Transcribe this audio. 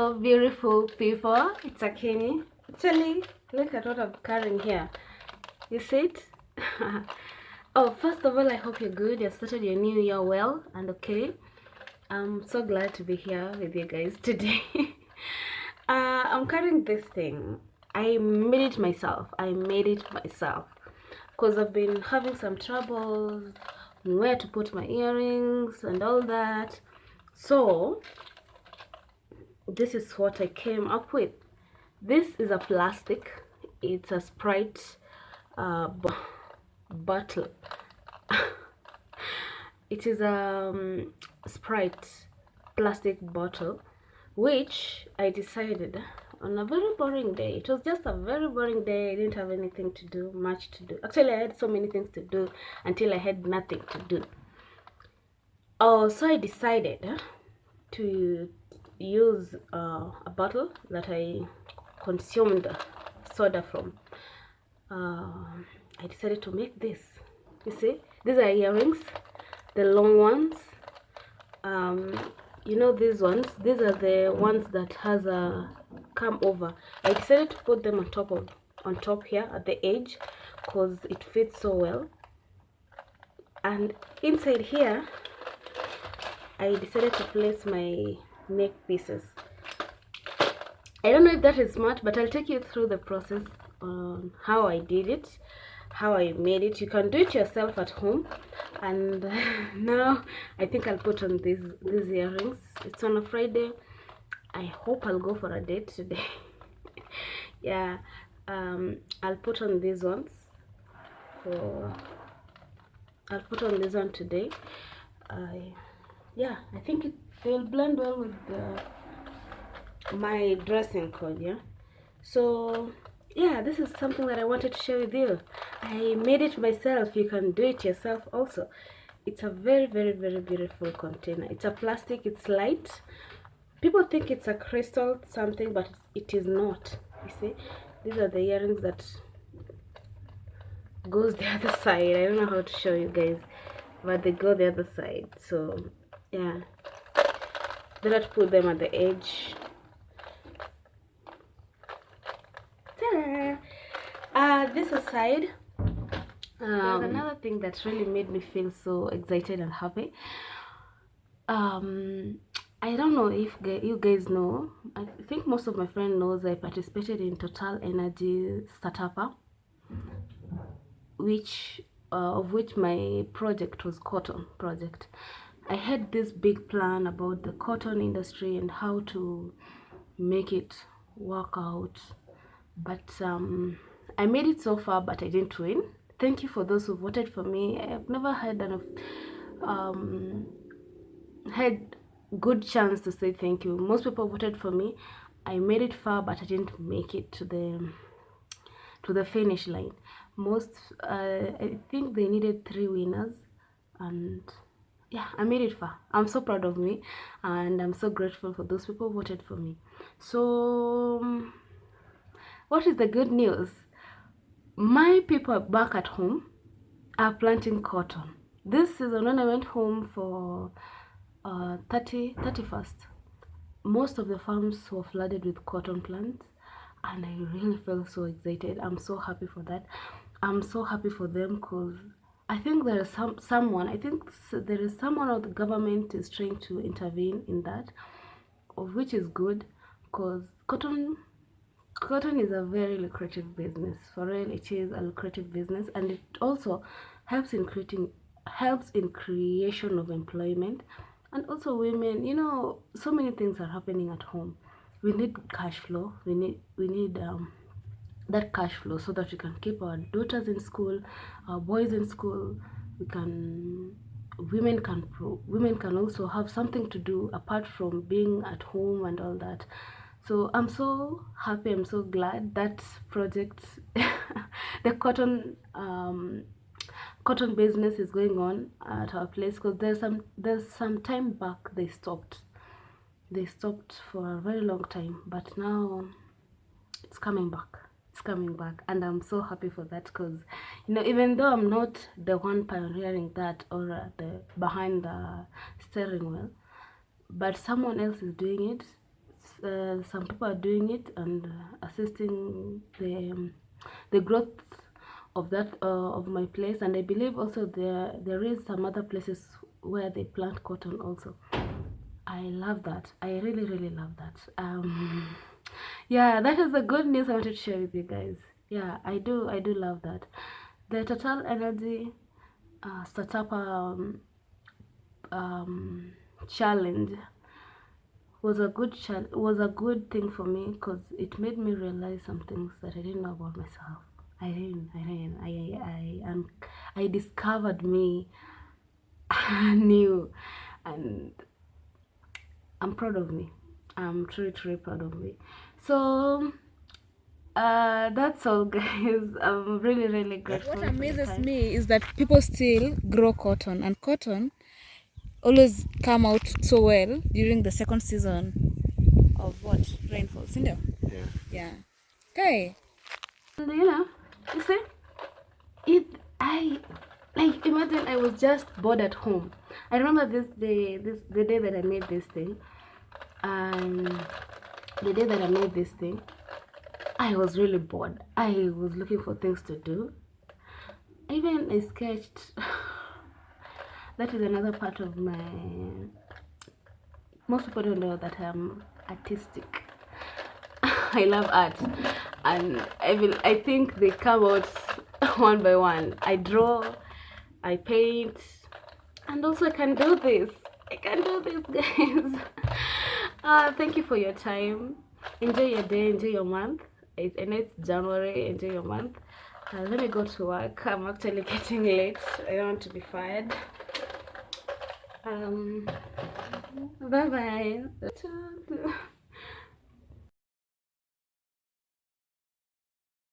Hello, beautiful people. It's Akini. Actually, look at what I'm carrying here. You see it? Oh, first of all, I hope you're good. You started your new year well and okay. I'm so glad to be here with you guys today. I'm carrying this thing. I made it myself. Because I've been having some troubles where to put my earrings and all that. So this is what I came up with. This is a plastic. It's a Sprite bottle. It is a Sprite plastic bottle, which I decided on a very boring day. It was just a very boring day. I didn't have anything to do, much to do. Actually, I had so many things to do until I had nothing to do. Oh, so I decided to use a bottle that I consumed soda from. I decided to make this. You see, these are earrings, the long ones. You know these ones. These are the ones that has a come over. I decided to put them on top here at the edge because it fits so well. And inside here, I decided to place my neck pieces. I don't know if that is smart, but I'll take you through the process on how I did it, how I made it. You can do it yourself at home. And now I think I'll put on these earrings. It's on a Friday. I hope I'll go for a date today. Yeah, I'll put on these ones. I'll put on this one today. Yeah, I think it will blend well with my dressing code. Yeah, so yeah, this is something that I wanted to share with you. I made it myself. You can do it yourself also. It's a very beautiful container. It's a plastic. It's light. People think it's a crystal something, but it is not. You see, these are the earrings that goes the other side. I don't know how to show you guys, but they go the other side. So yeah, then I put them at the edge. This aside, there's another thing that really made me feel so excited and happy. I don't know if you guys know. I think most of my friends knows I participated in Total Energy Startup, of which my project was cotton project. I had this big plan about the cotton industry and how to make it work out, but I made it so far, but I didn't win. Thank you for those who voted for me. I've never had had good chance to say thank you. Most people voted for me. I made it far, but I didn't make it to the finish line. I think they needed 3 winners, and yeah, I made it far. I'm so proud of me, and I'm so grateful for those people who voted for me. So what is the good news? My people back at home are planting cotton. This season, when I went home for 31st, most of the farms were flooded with cotton plants, and I really felt so excited. I'm so happy for that. I'm so happy for them because I think there is someone of the government is trying to intervene in that, of which is good, because cotton is a very lucrative business. For real, it is a lucrative business, and it also helps in creation of employment. And also women, you know, so many things are happening at home. We need cash flow. We need that cash flow so that we can keep our daughters in school, our boys in school. Women can also have something to do apart from being at home and all that. So I'm so happy, I'm so glad that project the cotton business is going on at our place, because there's some time back they stopped for a very long time, but now it's coming back, and I'm so happy for that, because you know, even though I'm not the one pioneering that or behind the steering wheel, but someone else is doing it. some people are doing it and assisting the growth of that of my place. And I believe also there is some other places where they plant cotton also. I love that. I really love that. Yeah, that is the good news I wanted to share with you guys. Yeah, I do love that. The Total Energy startup challenge was a good thing for me, because it made me realize some things that I didn't know about myself. I discovered me new, and I'm proud of me. I'm truly proud of me. So that's all, guys. I'm really grateful. What amazes me is that people still grow cotton, and cotton always come out so well during the second season of what rainfall, isn't it? Yeah. Okay. And you see, I like, imagine I was just bored at home. I remember the day that I made this thing, and the day that I made this thing, I was really bored. I was looking for things to do. Even I sketched. That is another part of my. Most people don't know that I'm artistic. I love art, and I think they come out one by one. I draw, I paint, and also I can do this. Guys. Thank you for your time. Enjoy your day, enjoy your month. I know it's January. Enjoy your month. Let me go to work. I'm actually getting late. I don't want to be fired. Bye bye.